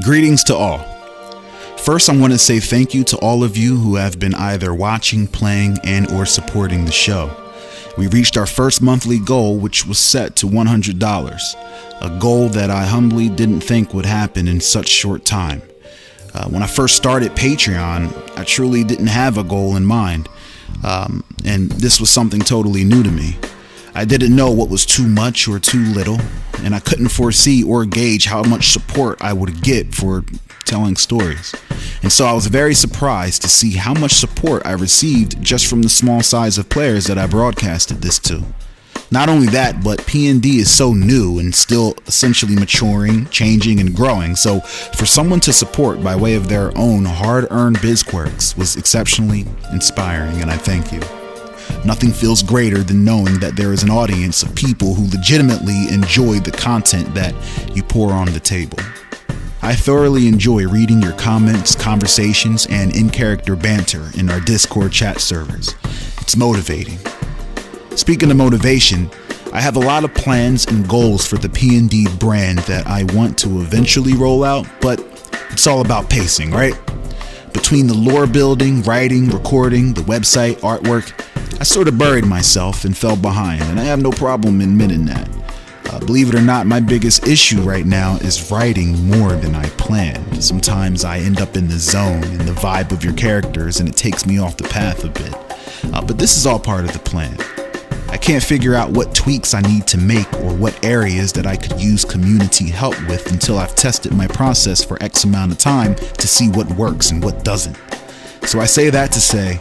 Greetings to all. First, I want to say thank you to all of you who have been either watching, playing, and or supporting the show. We reached our first monthly goal, which was set to $100, a goal that I humbly didn't think would happen in such short time. When I first started Patreon, I truly didn't have a goal in mind, and this was something totally new to me. I didn't know what was too much or too little, and I couldn't foresee or gauge how much support I would get for telling stories. And so I was very surprised to see how much support I received just from the small size of players that I broadcasted this to. Not only that, but P&D is so new and still essentially maturing, changing, and growing, so for someone to support by way of their own hard-earned biz quirks was exceptionally inspiring, and I thank you. Nothing feels greater than knowing that there is an audience of people who legitimately enjoy the content that you pour on the table. I thoroughly enjoy reading your comments, conversations, and in-character banter in our Discord chat servers. It's motivating. Speaking of motivation, I have a lot of plans and goals for the P&D brand that I want to eventually roll out, but it's all about pacing, right? Between the lore building, writing, recording, the website, artwork, I sort of buried myself and fell behind, and I have no problem admitting that. Believe it or not, my biggest issue right now is writing more than I planned. Sometimes I end up in the zone and the vibe of your characters, and it takes me off the path a bit. But this is all part of the plan. I can't figure out what tweaks I need to make or what areas that I could use community help with until I've tested my process for X amount of time to see what works and what doesn't. So I say that to say,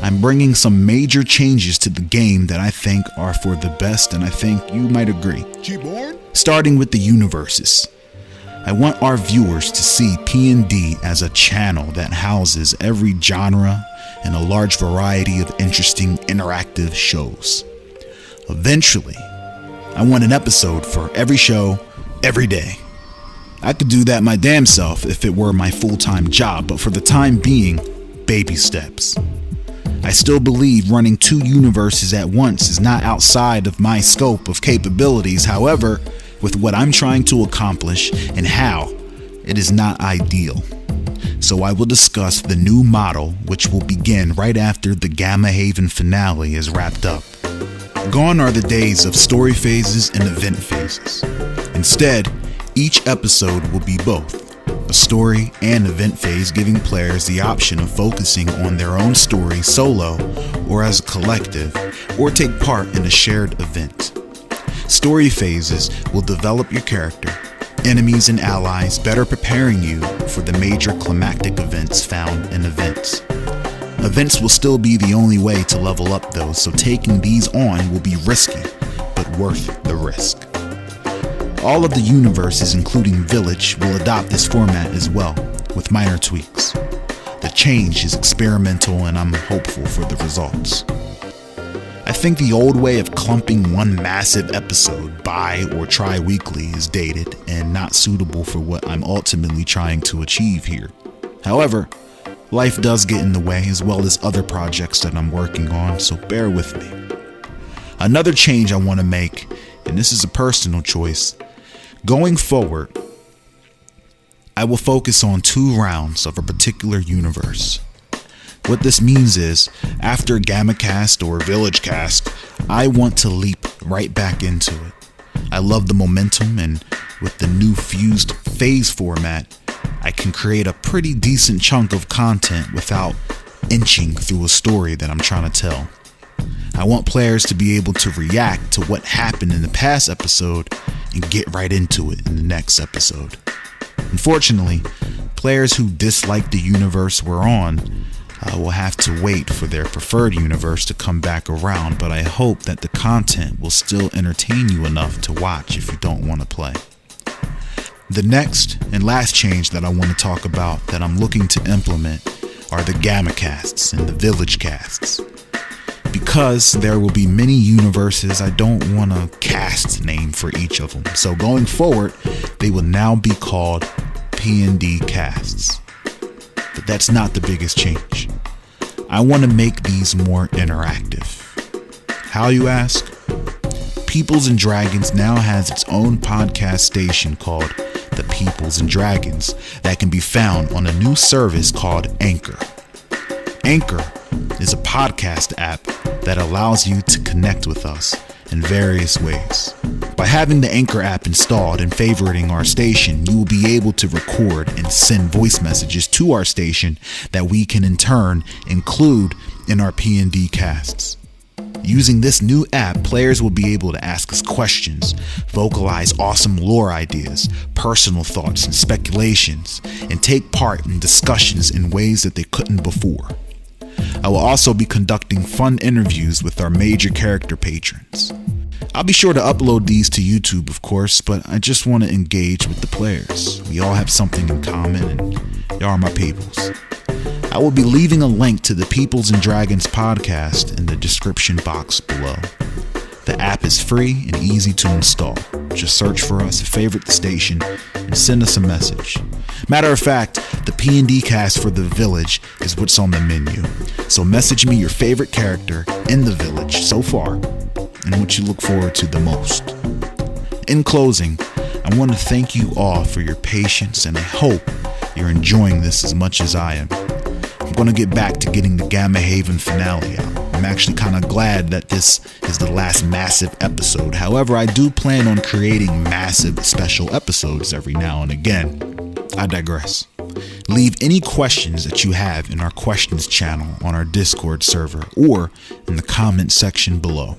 I'm bringing some major changes to the game that I think are for the best, and I think you might agree. Starting with the universes. I want our viewers to see P&D as a channel that houses every genre and a large variety of interesting interactive shows. Eventually, I want an episode for every show, every day. I could do that my damn self if it were my full-time job, but for the time being, baby steps. I still believe running two universes at once is not outside of my scope of capabilities. However, with what I'm trying to accomplish and how, it is not ideal. So I will discuss the new model, which will begin right after the Gamma Haven finale is wrapped up. Gone are the days of story phases and event phases. Instead, each episode will be both a story and event phase, giving players the option of focusing on their own story solo or as a collective, or take part in a shared event. Story phases will develop your character, enemies, and allies, better preparing you for the major climactic events found in events. Events will still be the only way to level up though, so taking these on will be risky, but worth the risk. All of the universes, including Village, will adopt this format as well, with minor tweaks. The change is experimental, and I'm hopeful for the results. I think the old way of clumping one massive episode bi or tri-weekly is dated and not suitable for what I'm ultimately trying to achieve here. However, life does get in the way, as well as other projects that I'm working on, so bear with me. Another change I want to make, and this is a personal choice. Going forward, I will focus on 2 rounds of a particular universe. What this means is, after Gammacast or Villagecast, I want to leap right back into it. I love the momentum, and with the new fused phase format, I can create a pretty decent chunk of content without inching through a story that I'm trying to tell. I want players to be able to react to what happened in the past episode and get right into it in the next episode. Unfortunately, players who dislike the universe we're on will have to wait for their preferred universe to come back around, but I hope that the content will still entertain you enough to watch if you don't want to play. The next and last change that I want to talk about that I'm looking to implement are the Gammacasts and the Villagecasts. Because there will be many universes, I don't want a cast name for each of them. So going forward, they will now be called P&D casts. But that's not the biggest change. I want to make these more interactive. How, you ask? Peoplz and Dragons now has its own podcast station called the Peoplz and Dragons that can be found on a new service called Anchor. Anchor is a podcast app that allows you to connect with us in various ways. By having the Anchor app installed and favoriting our station, you will be able to record and send voice messages to our station that we can in turn include in our P&D casts. Using this new app, players will be able to ask us questions, vocalize awesome lore ideas, personal thoughts and speculations, and take part in discussions in ways that they couldn't before. I will also be conducting fun interviews with our major character patrons. I'll be sure to upload these to YouTube, of course, but I just want to engage with the players. We all have something in common, and y'all are my peoples. I will be leaving a link to the Peoplz and Dragons podcast in the description box below. The app is free and easy to install. Just search for us, favorite the station, and send us a message. Matter of fact, the P&D cast for the village is what's on the menu. So message me your favorite character in the village so far and what you look forward to the most. In closing, I want to thank you all for your patience, and I hope you're enjoying this as much as I am. I'm going to get back to getting the Gamma Haven finale out. I'm actually kind of glad that this is the last massive episode. However, I do plan on creating massive special episodes every now and again. I digress. Leave any questions that you have in our questions channel on our Discord server or in the comment section below.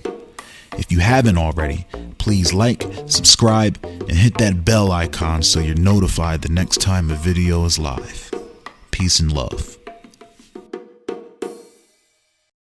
If you haven't already, please like, subscribe, and hit that bell icon so you're notified the next time a video is live. Peace and love.